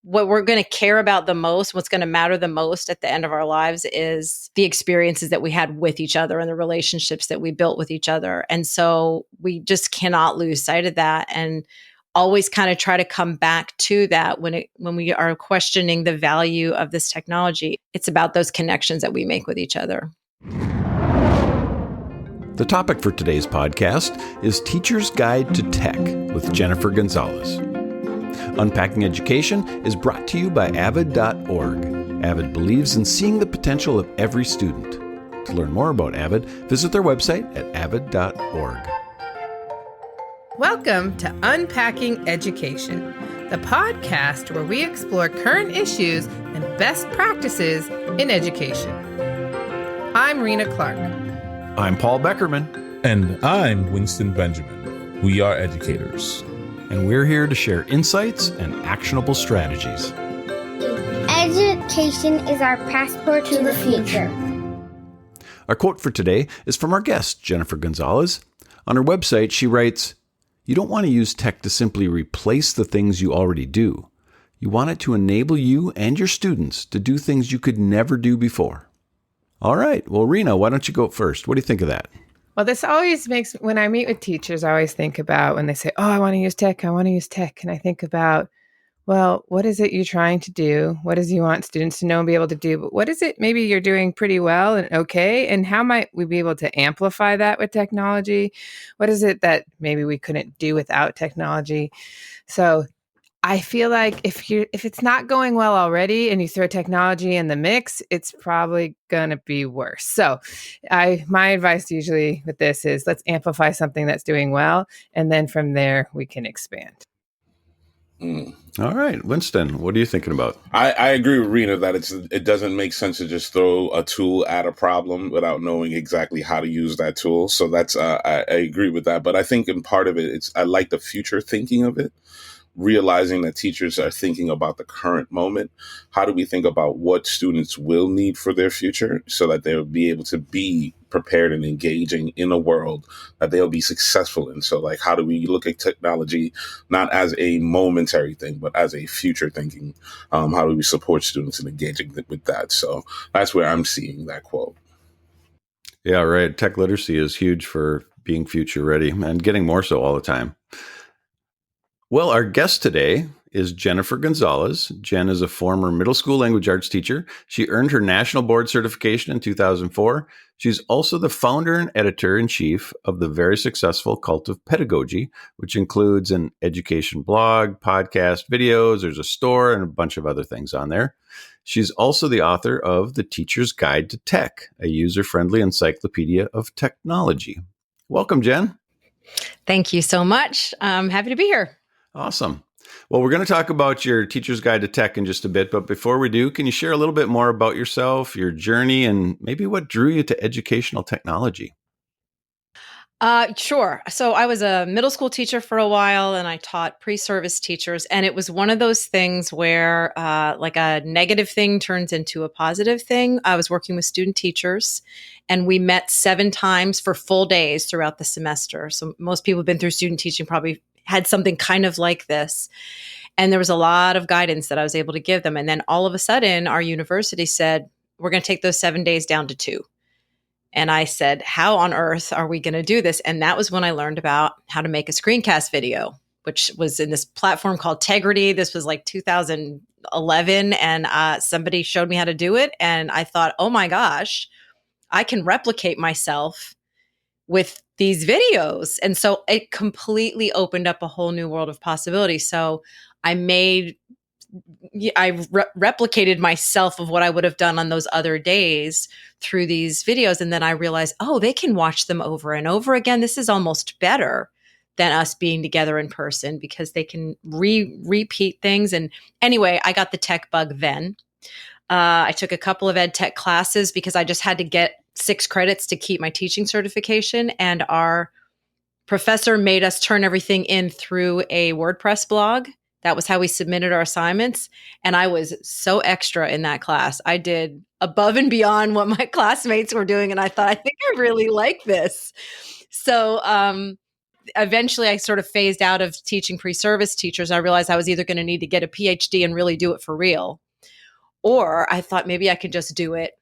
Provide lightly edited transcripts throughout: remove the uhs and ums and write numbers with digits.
what we're going to care about the most, what's going to matter the most at the end of our lives is the experiences that we had with each other and the relationships that we built with each other. And so we just cannot lose sight of that and always kind of try to come back to that when we are questioning the value of this technology. It's about those connections that we make with each other. The topic for today's podcast is Teacher's Guide to Tech with Jennifer Gonzalez. Unpacking Education is brought to you by Avid.org. Avid believes in seeing the potential of every student. To learn more about Avid, visit their website at avid.org. Welcome to Unpacking Education, the podcast where we explore current issues and best practices in education. I'm Rena Clark. I'm Paul Beckerman. And I'm Winston Benjamin. We are educators. And we're here to share insights and actionable strategies. Education is our passport to the future. Our quote for today is from our guest, Jennifer Gonzalez. On her website, she writes, "You don't want to use tech to simply replace the things you already do. You want it to enable you and your students to do things you could never do before." All right. Well, Rena, why don't you go first? What do you think of that? Well, this always makes, when I meet with teachers, I always think about when they say, I want to use tech. And I think about, well, what is it you're trying to do? What is it you want students to know and be able to do? But what is it maybe you're doing pretty well and okay? And how might we be able to amplify that with technology? What is it that maybe we couldn't do without technology? So I feel like if it's not going well already and you throw technology in the mix, it's probably going to be worse. So my advice usually with this is let's amplify something that's doing well. And then from there, we can expand. All right. Winston, what are you thinking about? I agree with Rena that it doesn't make sense to just throw a tool at a problem without knowing exactly how to use that tool. So that's I agree with that. But I think in part of it, I like the future thinking of it. Realizing that teachers are thinking about the current moment. How do we think about what students will need for their future so that they'll be able to be prepared and engaging in a world that they'll be successful in? So like, how do we look at technology, not as a momentary thing, but as a future thinking? How do we support students in engaging with that? So that's where I'm seeing that quote. Yeah, right. Tech literacy is huge for being future ready and getting more so all the time. Well, our guest today is Jennifer Gonzalez. Jen is a former middle school language arts teacher. She earned her national board certification in 2004. She's also the founder and editor-in-chief of the very successful Cult of Pedagogy, which includes an education blog, podcast, videos. There's a store and a bunch of other things on there. She's also the author of The Teacher's Guide to Tech, a user-friendly encyclopedia of technology. Welcome, Jen. Thank you so much. I'm happy to be here. Awesome. Well, we're going to talk about your Teacher's Guide to Tech in just a bit. But before we do, can you share a little bit more about yourself, your journey, and maybe what drew you to educational technology? Sure. So I was a middle school teacher for a while and I taught pre-service teachers. And it was one of those things where like a negative thing turns into a positive thing. I was working with student teachers and we met 7 times for full days throughout the semester. So most people who've been through student teaching probably had something kind of like this. And there was a lot of guidance that I was able to give them. And then all of a sudden, our university said, we're going to take those 7 days down to 2. And I said, how on earth are we going to do this? And that was when I learned about how to make a screencast video, which was in this platform called Tegrity. This was like 2011. And somebody showed me how to do it. And I thought, oh my gosh, I can replicate myself with these videos. And so it completely opened up a whole new world of possibilities. So I replicated myself of what I would have done on those other days through these videos. And then I realized, they can watch them over and over again. This is almost better than us being together in person because they can repeat things. And anyway, I got the tech bug then. I took a couple of ed tech classes because I just had to get 6 credits to keep my teaching certification. And our professor made us turn everything in through a WordPress blog. That was how we submitted our assignments. And I was so extra in that class. I did above and beyond what my classmates were doing. And I thought, I think I really like this. So eventually I sort of phased out of teaching pre-service teachers. I realized I was either going to need to get a PhD and really do it for real, or I thought maybe I could just do it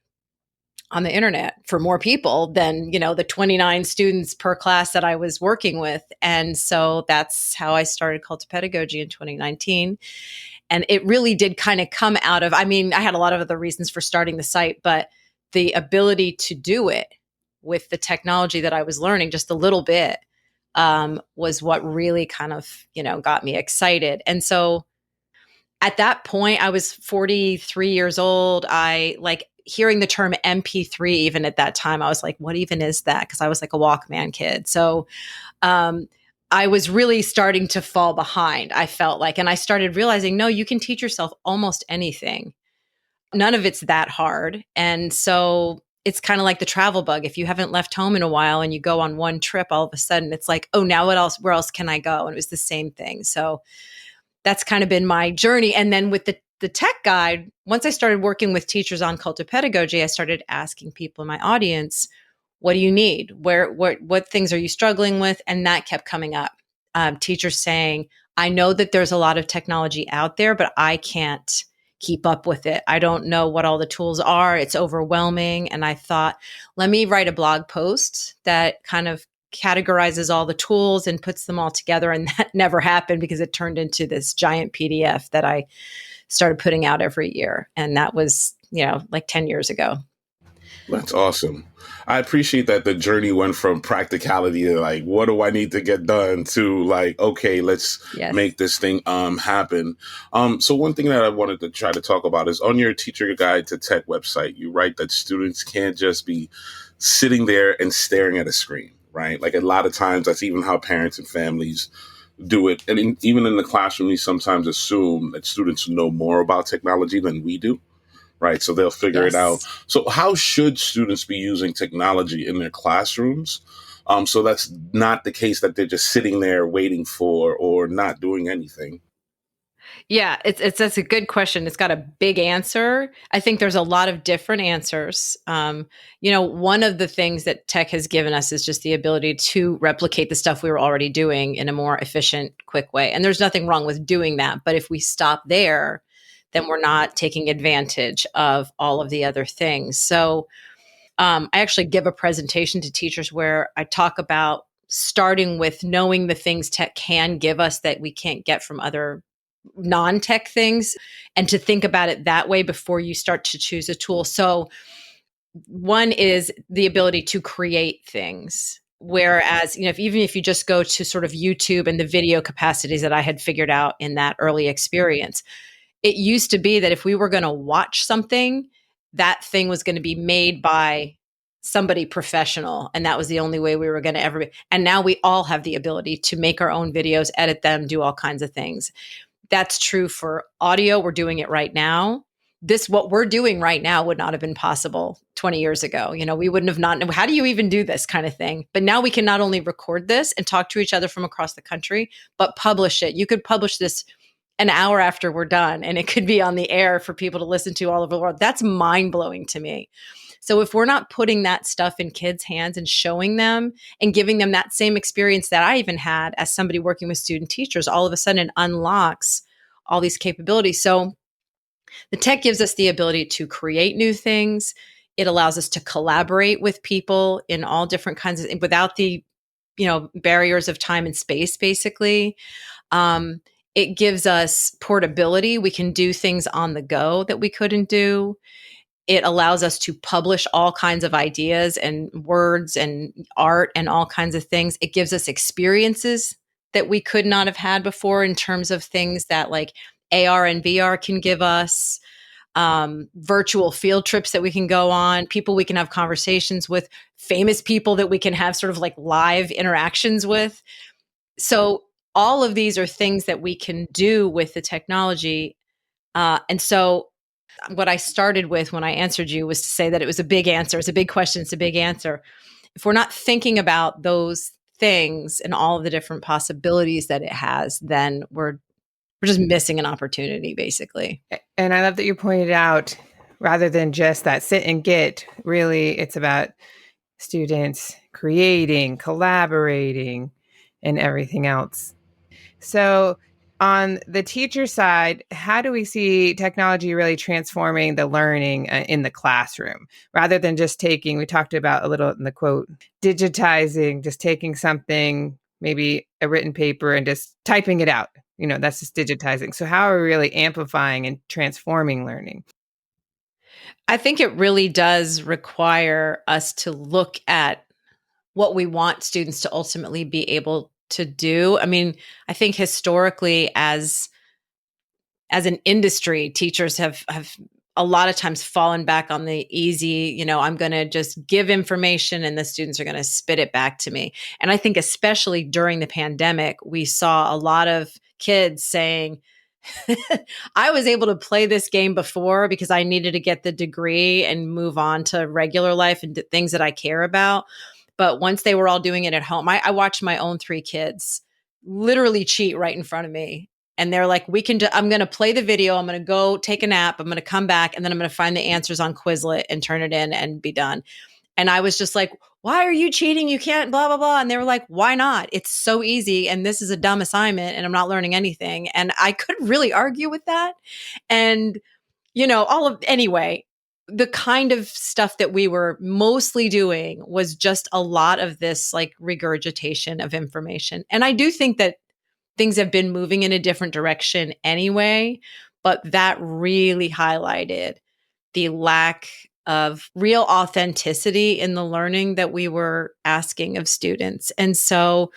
on the internet for more people than, the 29 students per class that I was working with. And so that's how I started Cult of Pedagogy in 2019. And it really did kind of come out of, I had a lot of other reasons for starting the site, but the ability to do it with the technology that I was learning just a little bit was what really kind of, got me excited. And so at that point, I was 43 years old. I like hearing the term MP3, even at that time, I was like, what even is that? Because I was like a Walkman kid. So I was really starting to fall behind, I felt like. And I started realizing, no, you can teach yourself almost anything. None of it's that hard. And so it's kind of like the travel bug. If you haven't left home in a while and you go on one trip, all of a sudden it's like, oh, now what else? Where else can I go? And it was the same thing. So that's kind of been my journey. And then with the tech guide, once I started working with teachers on Cult of Pedagogy, I started asking people in my audience, what do you need? What things are you struggling with? And that kept coming up. Teachers saying, I know that there's a lot of technology out there, but I can't keep up with it. I don't know what all the tools are. It's overwhelming. And I thought, let me write a blog post that kind of categorizes all the tools and puts them all together. And that never happened because it turned into this giant PDF that I started putting out every year. And that was, like 10 years ago. That's awesome. I appreciate that the journey went from practicality to like, what do I need to get done to like, okay, let's make this thing happen. So one thing that I wanted to try to talk about is on your Teacher Guide to Tech website, you write that students can't just be sitting there and staring at a screen, right? Like a lot of times that's even how parents and families do it. And even in the classroom, we sometimes assume that students know more about technology than we do. Right. So they'll figure it out. So how should students be using technology in their classrooms? So that's not the case that they're just sitting there waiting for or not doing anything. Yeah, that's a good question. It's got a big answer. I think there's a lot of different answers. One of the things that tech has given us is just the ability to replicate the stuff we were already doing in a more efficient, quick way. And there's nothing wrong with doing that. But if we stop there, then we're not taking advantage of all of the other things. So I actually give a presentation to teachers where I talk about starting with knowing the things tech can give us that we can't get from other non-tech things, and to think about it that way before you start to choose a tool. So one is the ability to create things. Whereas, even if you just go to sort of YouTube and the video capacities that I had figured out in that early experience, it used to be that if we were going to watch something, that thing was going to be made by somebody professional. And that was the only way we were going to ever be. And now we all have the ability to make our own videos, edit them, do all kinds of things. That's true for audio. We're doing it right now. What we're doing right now would not have been possible 20 years ago. We wouldn't have known, how do you even do this kind of thing? But now we can not only record this and talk to each other from across the country, but publish it. You could publish this an hour after we're done, and it could be on the air for people to listen to all over the world. That's mind-blowing to me. So if we're not putting that stuff in kids' hands and showing them and giving them that same experience that I even had as somebody working with student teachers, all of a sudden it unlocks all these capabilities. So the tech gives us the ability to create new things. It allows us to collaborate with people in all different kinds of, without the, barriers of time and space, basically. It gives us portability. We can do things on the go that we couldn't do. It allows us to publish all kinds of ideas and words and art and all kinds of things. It gives us experiences that we could not have had before in terms of things that like AR and VR can give us, virtual field trips that we can go on, people we can have conversations with, famous people that we can have sort of like live interactions with. So all of these are things that we can do with the technology. And so what I started with when I answered you was to say that it was a big answer. It's a big question. It's a big answer. If we're not thinking about those things and all of the different possibilities that it has, then we're just missing an opportunity, basically. And I love that you pointed out, rather than just that sit and get, really it's about students creating, collaborating, and everything else. So on the teacher side, how do we see technology really transforming the learning in the classroom rather than just taking, we talked about a little in the quote, digitizing, just taking something, maybe a written paper and just typing it out. That's just digitizing. So how are we really amplifying and transforming learning? I think it really does require us to look at what we want students to ultimately be able to do. I mean, I think historically as an industry, teachers have a lot of times fallen back on the easy, I'm going to just give information and the students are going to spit it back to me. And I think especially during the pandemic, we saw a lot of kids saying, I was able to play this game before because I needed to get the degree and move on to regular life and things that I care about. But once they were all doing it at home, I watched my own 3 kids literally cheat right in front of me. And they're like, I'm going to play the video. I'm going to go take a nap. I'm going to come back and then I'm going to find the answers on Quizlet and turn it in and be done. And I was just like, why are you cheating? You can't blah, blah, blah. And they were like, why not? It's so easy. And this is a dumb assignment and I'm not learning anything. And I couldn't really argue with that. And, anyway, the kind of stuff that we were mostly doing was just a lot of this like regurgitation of information. And I do think that things have been moving in a different direction anyway, but that really highlighted the lack of real authenticity in the learning that we were asking of students. And so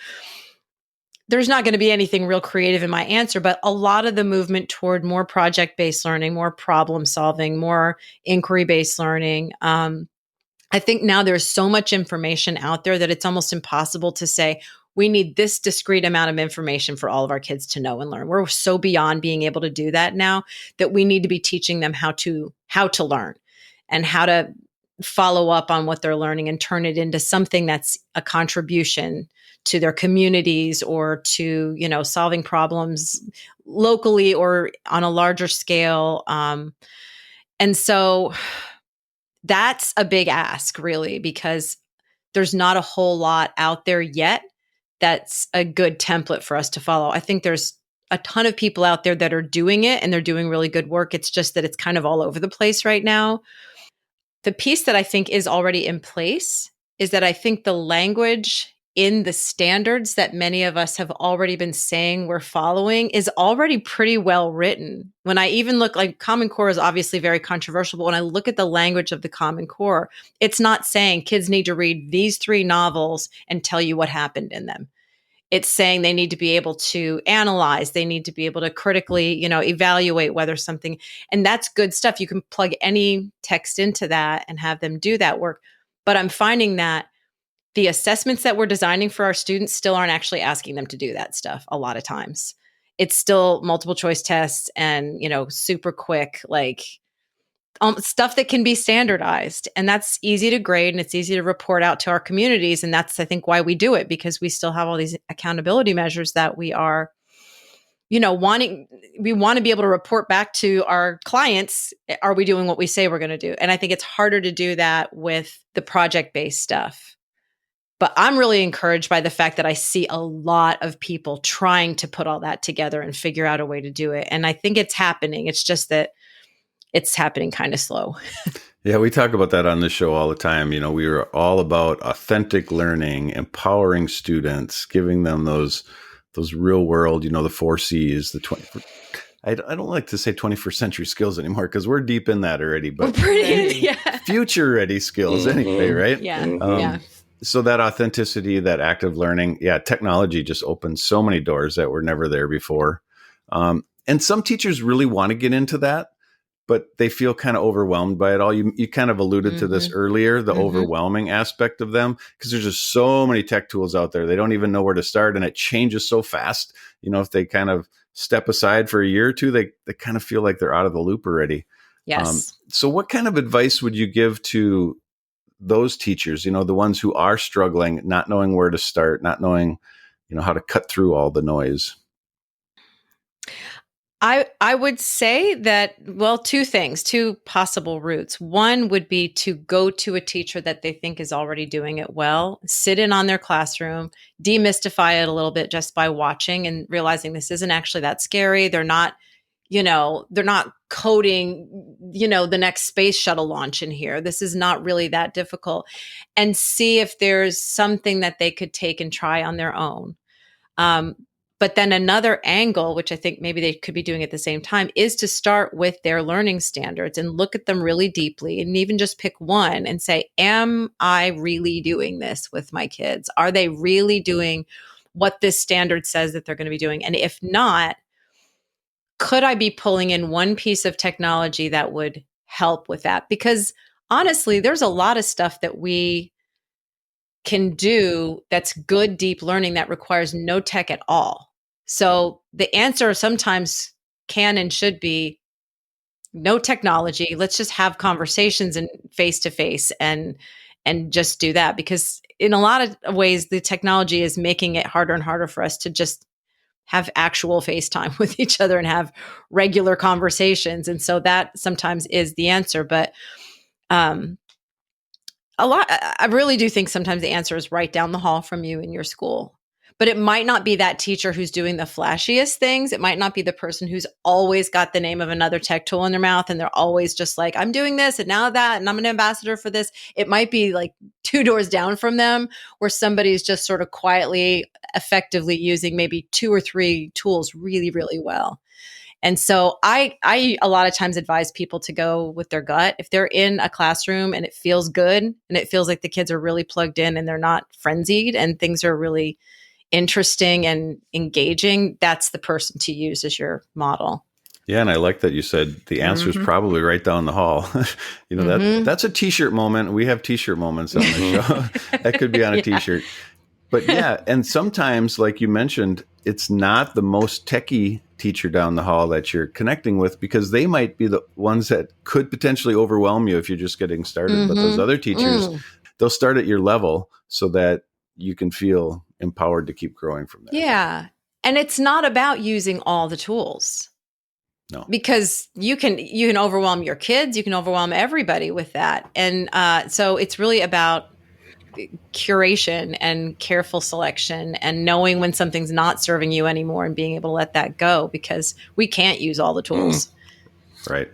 there's not going to be anything real creative in my answer, but a lot of the movement toward more project-based learning, more problem solving, more inquiry-based learning. I think now there's so much information out there that it's almost impossible to say, we need this discrete amount of information for all of our kids to know and learn. We're so beyond being able to do that now that we need to be teaching them how to learn and how to follow up on what they're learning and turn it into something that's a contribution to their communities or to, solving problems locally or on a larger scale. And so that's a big ask, really, because there's not a whole lot out there yet that's a good template for us to follow. I think there's a ton of people out there that are doing it and they're doing really good work. It's just that it's kind of all over the place right now. The piece that I think is already in place is that I think the language in the standards that many of us have already been saying we're following is already pretty well written. When I even look, like Common Core is obviously very controversial, but when I look at the language of the Common Core, it's not saying kids need to read these 3 novels and tell you what happened in them. It's saying they need to be able to analyze, they need to be able to critically, evaluate whether something, and that's good stuff. You can plug any text into that and have them do that work. But I'm finding that the assessments that we're designing for our students still aren't actually asking them to do that stuff a lot of times. It's still multiple choice tests and, super quick, like stuff that can be standardized. And that's easy to grade and it's easy to report out to our communities. And that's, I think, why we do it, because we still have all these accountability measures that we are, we want to be able to report back to our clients. Are we doing what we say we're going to do? And I think it's harder to do that with the project-based stuff. But I'm really encouraged by the fact that I see a lot of people trying to put all that together and figure out a way to do it. And I think it's happening. It's just that it's happening kind of slow. Yeah, we talk about that on this show all the time. We are all about authentic learning, empowering students, giving them those real world, the 4 C's, the 20. I don't like to say 21st century skills anymore because we're deep in that already. But future ready skills anyway, right? Yeah. Yeah. So that authenticity, that active learning, technology just opens so many doors that were never there before. And some teachers really want to get into that, but they feel kind of overwhelmed by it all. You kind of alluded to this earlier, the overwhelming aspect of them, because there's just so many tech tools out there. They don't even know where to start, and it changes so fast. If they kind of step aside for a year or two, they kind of feel like they're out of the loop already. Yes. So what kind of advice would you give to those teachers, the ones who are struggling, not knowing where to start, not knowing, how to cut through all the noise? I would say that, well, two things, two possible routes. One would be to go to a teacher that they think is already doing it well, sit in on their classroom, demystify it a little bit just by watching and realizing this isn't actually that scary. They're not coding, the next space shuttle launch in here. This is not really that difficult. And see if there's something that they could take and try on their own. Um, but then another angle, which I think maybe they could be doing at the same time, is to start with their learning standards and look at them really deeply and even just pick one and say, am I really doing this with my kids? Are they really doing what this standard says that they're going to be doing? And if not, could I be pulling in one piece of technology that would help with that? Because honestly, there's a lot of stuff that we can do that's good, deep learning that requires no tech at all. So the answer sometimes can and should be no technology. Let's just have conversations and face to face and just do that, because in a lot of ways the technology is making it harder and harder for us to just have actual FaceTime with each other and have regular conversations. And so that sometimes is the answer. But um, I really do think sometimes the answer is right down the hall from you in your school. But it might not be that teacher who's doing the flashiest things. It might not be the person who's always got the name of another tech tool in their mouth and they're always just like, I'm doing this and now that, and I'm an ambassador for this. It might be like two doors down from them, where somebody's just sort of quietly, effectively using maybe two or three tools really, really well. And so I a lot of times advise people to go with their gut. If they're in a classroom and it feels good and it feels like the kids are really plugged in and they're not frenzied and things are really interesting and engaging, that's the person to use as your model. Yeah, and I like that you said the answer is probably right down the hall. That's a t-shirt moment. We have t-shirt moments on the show. That could be on a t-shirt. But yeah, and sometimes, like you mentioned, it's not the most techie teacher down the hall that you're connecting with, because they might be the ones that could potentially overwhelm you if you're just getting started. But those other teachers, they'll start at your level so that you can feel empowered to keep growing from there. Yeah. And it's not about using all the tools. No. Because you can overwhelm your kids, you can overwhelm everybody with that. And so it's really about curation and careful selection and knowing when something's not serving you anymore and being able to let that go, because we can't use all the tools. Right.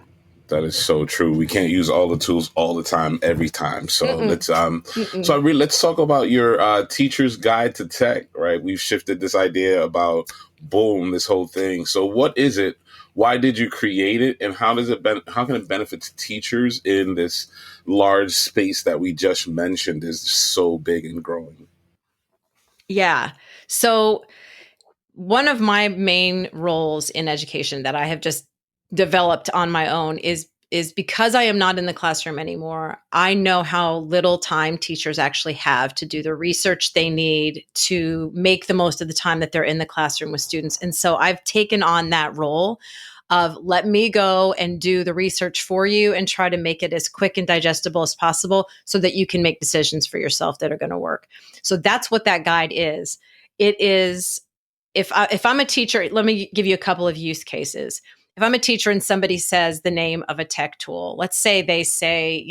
That is so true. We can't use all the tools all the time, every time. So let's talk about your teacher's guide to tech. Right, we've shifted this idea about this whole thing. So what is it? Why did you create it, and how can it benefit teachers in this large space that we just mentioned is so big and growing? Yeah. So one of my main roles in education that I have just developed on my own is because I am not in the classroom anymore. I know how little time teachers actually have to do the research they need to make the most of the time that they're in the classroom with students. And so I've taken on that role of, let me go and do the research for you and try to make it as quick and digestible as possible so that you can make decisions for yourself that are going to work. So that's what that guide is. It is, if I'm a teacher, let me give you a couple of use cases. If I'm a teacher and somebody says the name of a tech tool, let's say they say,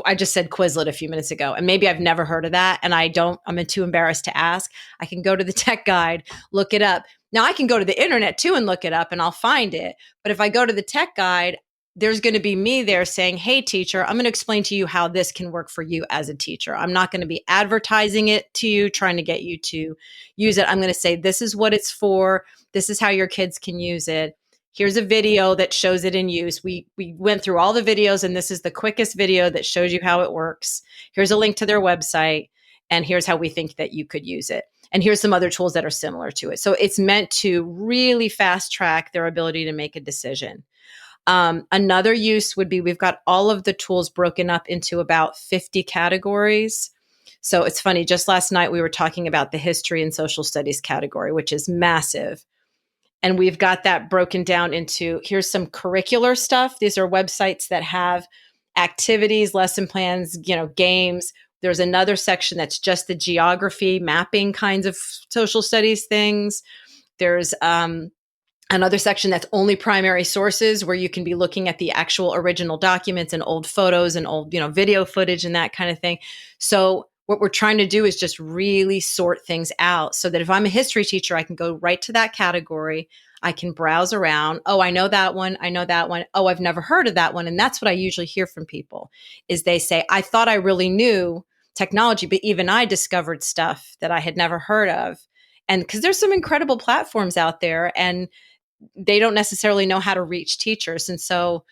I just said Quizlet a few minutes ago, and maybe I've never heard of that, and I'm too embarrassed to ask. I can go to the tech guide, look it up. Now I can go to the internet too and look it up and I'll find it. But if I go to the tech guide, there's going to be me there saying, hey, teacher, I'm going to explain to you how this can work for you as a teacher. I'm not going to be advertising it to you, trying to get you to use it. I'm going to say, this is what it's for. This is how your kids can use it. Here's a video that shows it in use. We went through all the videos, and this is the quickest video that shows you how it works. Here's a link to their website, and here's how we think that you could use it. And here's some other tools that are similar to it. So it's meant to really fast track their ability to make a decision. Another use would be, we've got all of the tools broken up into about 50 categories. So it's funny, just last night we were talking about the history and social studies category, which is massive. And we've got that broken down into, here's some curricular stuff. These are websites that have activities, lesson plans, games. There's another section that's just the geography, mapping kinds of social studies things. There's another section that's only primary sources, where you can be looking at the actual original documents and old photos and old, video footage and that kind of thing. So what we're trying to do is just really sort things out so that if I'm a history teacher, I can go right to that category. I can browse around. Oh, I know that one. I know that one. Oh, I've never heard of that one. And that's what I usually hear from people is they say, I thought I really knew technology, but even I discovered stuff that I had never heard of. And because there's some incredible platforms out there, and they don't necessarily know how to reach teachers. And so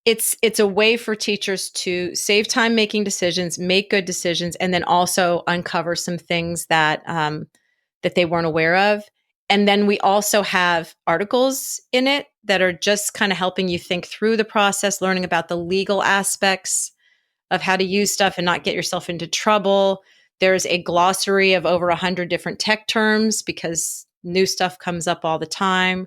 it's a way for teachers to save time making decisions, make good decisions, and then also uncover some things that that they weren't aware of. And then we also have articles in it that are just kind of helping you think through the process, learning about the legal aspects of how to use stuff and not get yourself into trouble. There's a glossary of over 100 different tech terms because new stuff comes up all the time.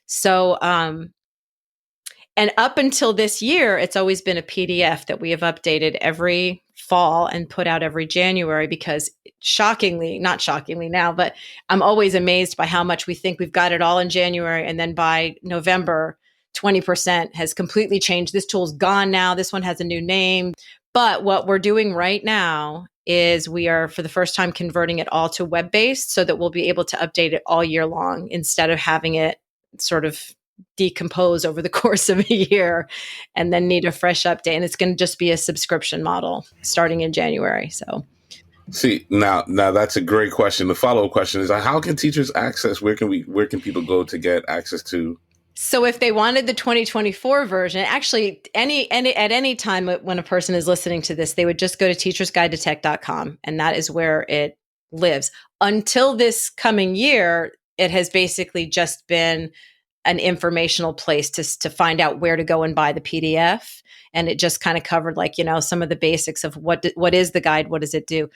So, and up until this year, it's always been a PDF that we have updated every fall and put out every January because shockingly, not shockingly now, but I'm always amazed by how much we think we've got it all in January. And then by November, 20% has completely changed. This tool's gone now. This one has a new name. But what we're doing right now is we are, for the first time, converting it all to web-based so that we'll be able to update it all year long instead of having it sort of decompose over the course of a year and then need a fresh update. And it's going to just be a subscription model starting in January. So, see, now that's a great question. The follow-up question is, how can teachers access? Where can people go to get access to? so if they wanted the 2024 version, actually at any time when a person is listening to this, they would just go to teachersguidetotech.com, and that is where it lives. Until this coming year, it has basically just been an informational place to find out where to go and buy the PDF. And it just kind of covered some of the basics of what is the guide, what does it do.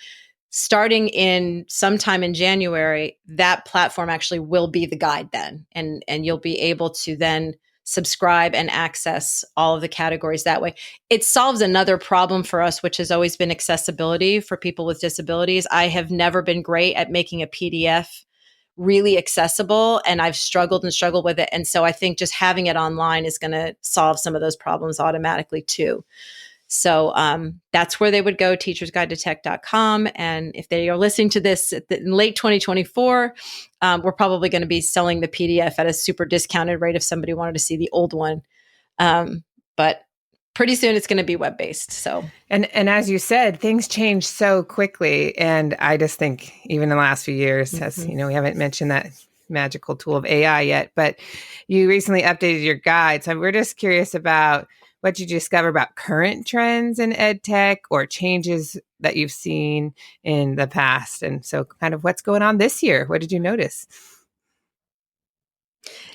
Starting in sometime in January, that platform actually will be the guide then. And you'll be able to then subscribe and access all of the categories that way. It solves another problem for us, which has always been accessibility for people with disabilities. I have never been great at making a PDF really accessible, and I've struggled with it. And so I think just having it online is going to solve some of those problems automatically too. So that's where they would go, teachersguidetotech.com. And if they are listening to this in late 2024, we're probably going to be selling the PDF at a super discounted rate if somebody wanted to see the old one. But pretty soon it's going to be web-based. So, and as you said, things change so quickly. And I just think even in the last few years, as we haven't mentioned that magical tool of AI yet, but you recently updated your guide. So we're just curious about what you discover about current trends in ed tech or changes that you've seen in the past. And so kind of what's going on this year? What did you notice?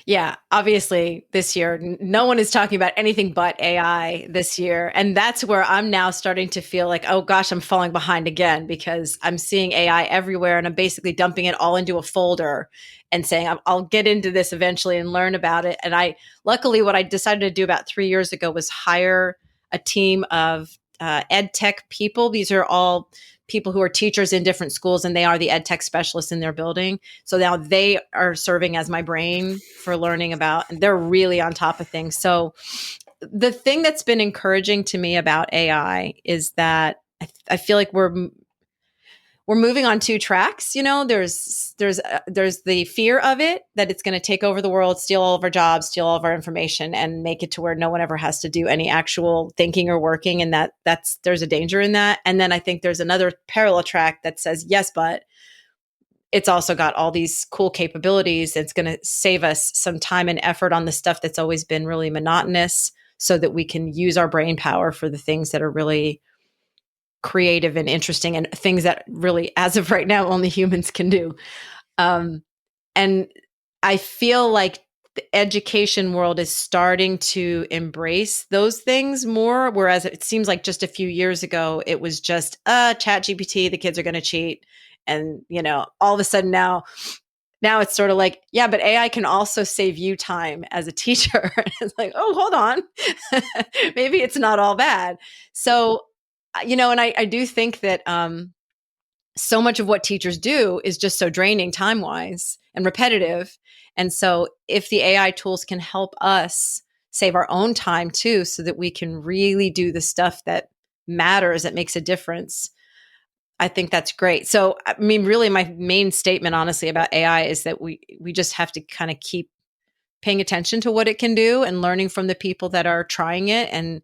Yeah, obviously this year, no one is talking about anything but AI this year. And that's where I'm now starting to feel like, oh gosh, I'm falling behind again because I'm seeing AI everywhere and I'm basically dumping it all into a folder and saying, I'll get into this eventually and learn about it. And luckily, what I decided to do about 3 years ago was hire a team of ed tech people. These are all people who are teachers in different schools, and they are the ed tech specialists in their building. So now they are serving as my brain for learning about, and they're really on top of things. So the thing that's been encouraging to me about AI is that I feel like we're moving on two tracks. There's the fear of it, that it's going to take over the world, steal all of our jobs, steal all of our information, and make it to where no one ever has to do any actual thinking or working. And there's a danger in that. And then I think there's another parallel track that says, yes, but it's also got all these cool capabilities. It's going to save us some time and effort on the stuff that's always been really monotonous so that we can use our brain power for the things that are really creative and interesting and things that really, as of right now, only humans can do. And I feel like the education world is starting to embrace those things more, whereas it seems like just a few years ago, it was just chat GPT, the kids are going to cheat. And, all of a sudden now it's sort of like, yeah, but AI can also save you time as a teacher. It's like, oh, hold on. Maybe it's not all bad. So, and I do think that so much of what teachers do is just so draining time wise and repetitive. And so if the AI tools can help us save our own time too, so that we can really do the stuff that matters, that makes a difference, I think that's great. So, I mean, really my main statement honestly about AI is that we just have to kind of keep paying attention to what it can do and learning from the people that are trying it and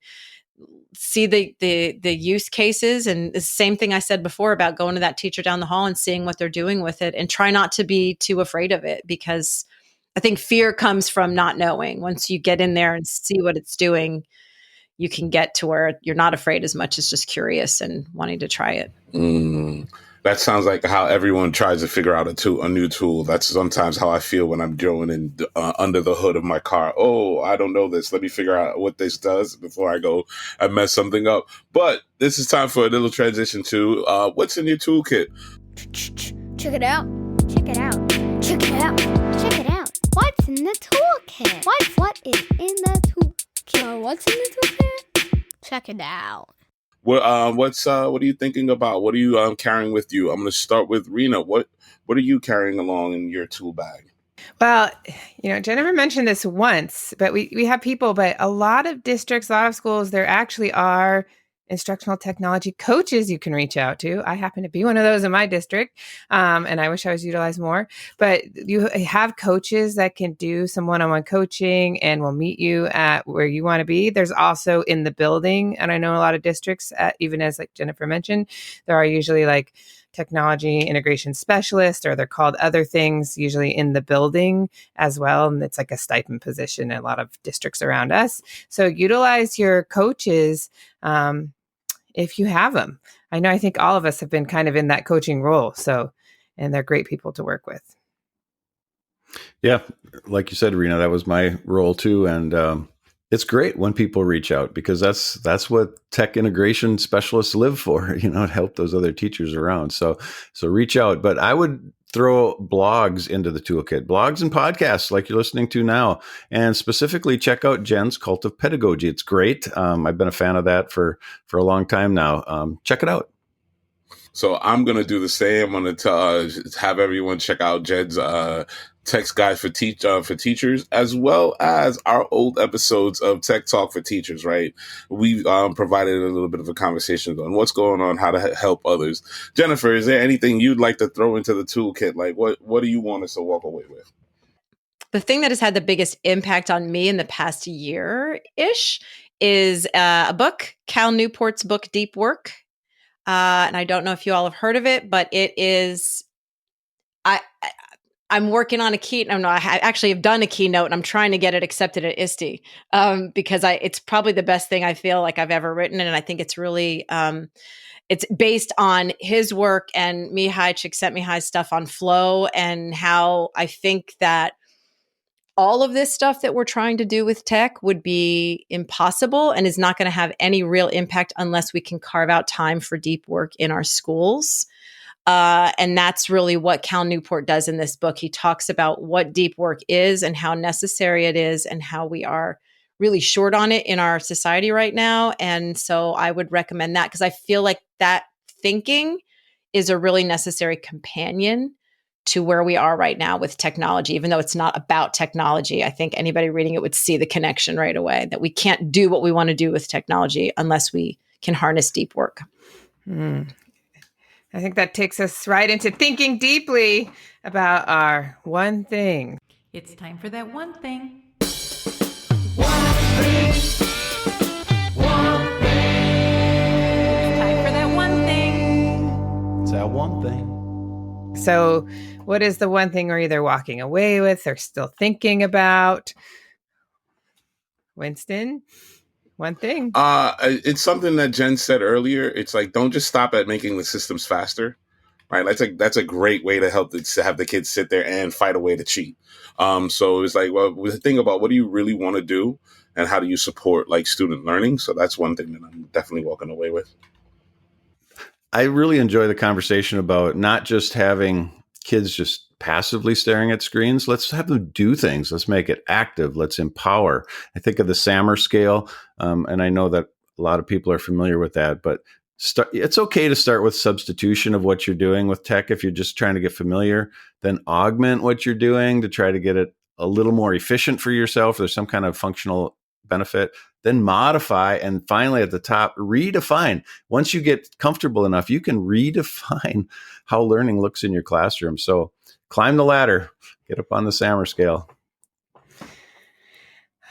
see the use cases. And the same thing I said before about going to that teacher down the hall and seeing what they're doing with it, and try not to be too afraid of it, because I think fear comes from not knowing. Once you get in there and see what it's doing, you can get to where you're not afraid as much as just curious and wanting to try it. That sounds like how everyone tries to figure out a new tool. That's sometimes how I feel when I'm going in under the hood of my car. Oh, I don't know this. Let me figure out what this does before I go and mess something up. But this is time for a little transition to what's in your toolkit. Check it out. Check it out. Check it out. Check it out. What's in the toolkit? What is in the toolkit? What's in the toolkit? Check it out. What are you thinking about? What are you carrying with you? I'm going to start with Rena. What are you carrying along in your tool bag? Well, Jennifer mentioned this once, but we have people, but a lot of districts, a lot of schools, there actually are instructional technology coaches you can reach out to. I happen to be one of those in my district, and I wish I was utilized more. But you have coaches that can do some one-on-one coaching and will meet you at where you want to be. There's also in the building, and I know a lot of districts, even as like Jennifer mentioned, there are usually like technology integration specialist, or they're called other things, usually in the building as well. And it's like a stipend position in a lot of districts around us. So utilize your coaches if you have them. I think all of us have been kind of in that coaching role. And they're great people to work with. Yeah. Like you said, Rena, that was my role too. And it's great when people reach out, because that's what tech integration specialists live for, to help those other teachers around. So reach out. But I would throw blogs into the toolkit, blogs and podcasts like you're listening to now, and specifically check out Jen's Cult of Pedagogy. It's great. I've been a fan of that for a long time now. Check it out. So I'm going to do the same. I'm going to have everyone check out Jen's text guide for teachers, as well as our old episodes of Tech Talk for Teachers, right? We've provided a little bit of a conversation on what's going on, how to help others. Jennifer, is there anything you'd like to throw into the toolkit? Like what do you want us to walk away with? The thing that has had the biggest impact on me in the past year-ish is a book, Cal Newport's book, Deep Work. And I don't know if you all have heard of it, but it is, I'm working on a keynote. No, I actually have done a keynote, and I'm trying to get it accepted at ISTE because it's probably the best thing I feel like I've ever written. And I think it's really, it's based on his work and Mihai Csikszentmihalyi's stuff on flow, and how I think that all of this stuff that we're trying to do with tech would be impossible and is not going to have any real impact unless we can carve out time for deep work in our schools. And that's really what Cal Newport does in this book. He talks about what deep work is and how necessary it is, and how we are really short on it in our society right now. And so I would recommend that, because I feel like that thinking is a really necessary companion to where we are right now with technology. Even though it's not about technology, I think anybody reading it would see the connection right away, that we can't do what we want to do with technology unless we can harness deep work. I think that takes us right into thinking deeply about our one thing. It's time for that one thing. One thing. It's time for that one thing. It's that one thing. So what is the one thing we're either walking away with or still thinking about? Winston, one thing. It's something that Jen said earlier. It's like, don't just stop at making the systems faster, right? That's a great way to help to have the kids sit there and fight a way to cheat. So it's like, well, think about, what do you really want to do, and how do you support like student learning? So that's one thing that I'm definitely walking away with. I really enjoy the conversation about not just having kids just passively staring at screens. Let's have them do things. Let's make it active. Let's empower. I think of the Sammer scale, and I know that a lot of people are familiar with that, but It's okay to start with substitution of what you're doing with tech if you're just trying to get familiar, then augment what you're doing to try to get it a little more efficient for yourself. There's some kind of functional benefit, then modify, and finally at the top, redefine. Once you get comfortable enough, you can redefine how learning looks in your classroom. So climb the ladder, get up on the Sammer scale.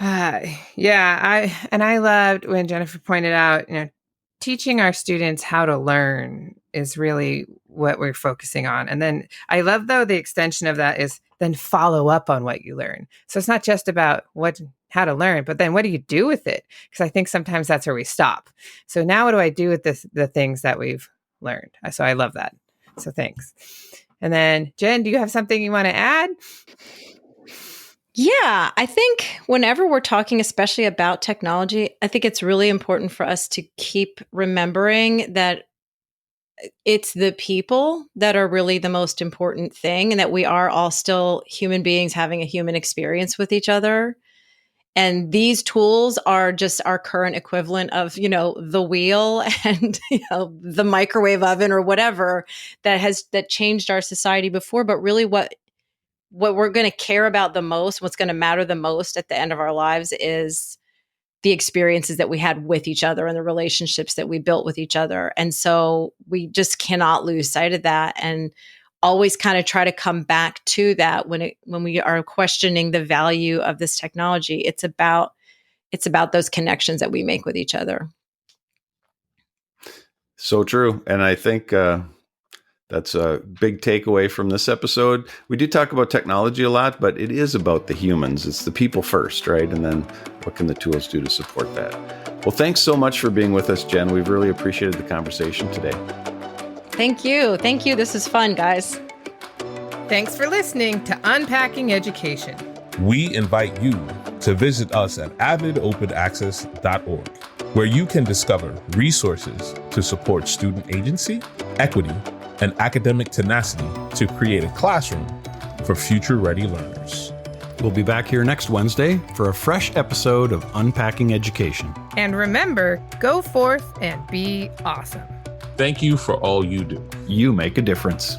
I loved when Jennifer pointed out, teaching our students how to learn is really what we're focusing on. And then I love, though, the extension of that is then follow up on what you learn. So it's not just about how to learn, but then what do you do with it? Because I think sometimes that's where we stop. So now what do I do with the things that we've learned? So I love that. So thanks. And then Jen, do you have something you want to add? Yeah, I think whenever we're talking, especially about technology, I think it's really important for us to keep remembering that it's the people that are really the most important thing, and that we are all still human beings having a human experience with each other. And these tools are just our current equivalent of, the wheel and the microwave oven or whatever that changed our society before. But really what we're going to care about the most, what's going to matter the most at the end of our lives is the experiences that we had with each other and the relationships that we built with each other. And so we just cannot lose sight of that, and always kind of try to come back to that when we are questioning the value of this technology. It's about those connections that we make with each other. So true. And I think that's a big takeaway from this episode. We do talk about technology a lot, but it is about the humans. It's the people first, right? And then what can the tools do to support that? Well, thanks so much for being with us, Jen. We've really appreciated the conversation today. Thank you. Thank you. This is fun, guys. Thanks for listening to Unpacking Education. We invite you to visit us at avidopenaccess.org, where you can discover resources to support student agency, equity, and academic tenacity to create a classroom for future-ready learners. We'll be back here next Wednesday for a fresh episode of Unpacking Education. And remember, go forth and be awesome. Thank you for all you do. You make a difference.